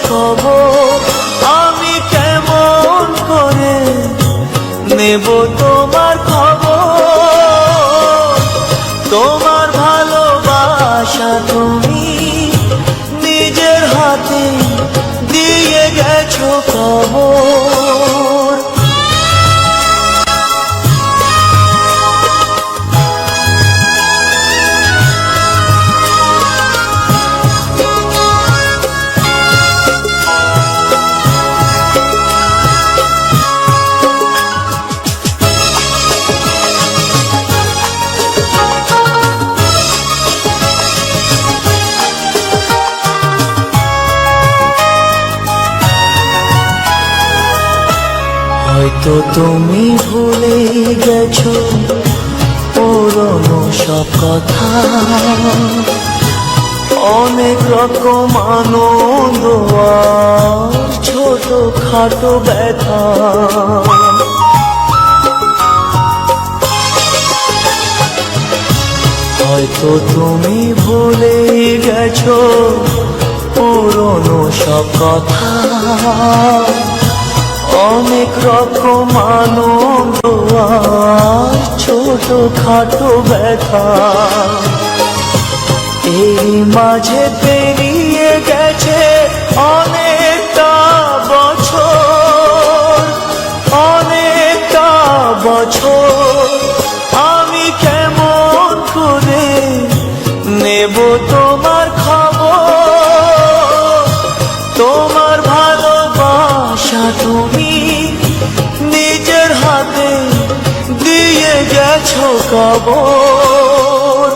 খবর, আমি কেমন করে নেব তোমার খবর। তোমার ভালোবাসা তুমি নিজের হাতে দিয়ে গেছো খবর। হয়তো তুমি ভুলে গেছো পুরনো সব কথা, অনেক রকম আনন্দ আর ছোট খাটো ব্যথা। হয়তো তুমি ভুলে গেছো পুরনো সব কথা, অনেক রকম আনন্দ আর ছোট খাটো ব্যথা। এই মাঝে পেরিয়ে গেছে অনেকটা বছর, অনেকটা বছর। আমি কেমন করে নেব তোমার খবর। তোমার ভালোবাসা তুমি নিজের হাতে দিয়ে গেছো খবর।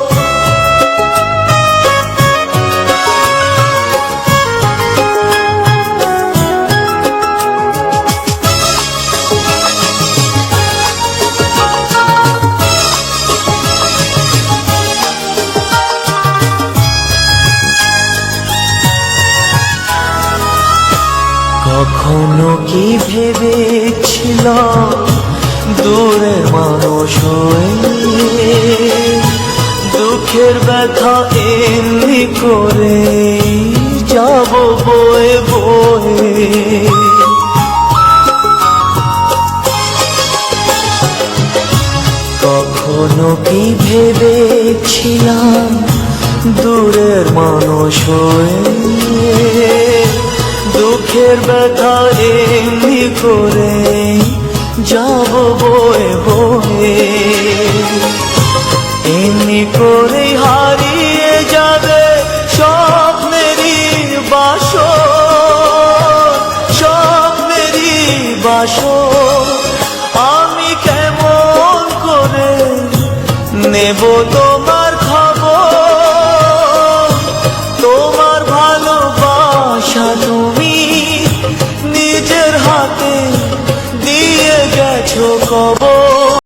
কখনো কি ভেবেছিলাম দূরের মানুষ হয়ে দুঃখের ব্যথা এমনি করে যাব বয়ে বয়ে। কখনো কি ভেবেছিলাম দূরের মানুষ হয়ে দুঃখের ব্যথা এমনি করে যাব বয়ে বয়ে। এমনি করে হারিয়ে যাবে স্বপ্নেরই বাসর, স্বপ্নেরই বাসর। আমি কেমন করে নেব তোমার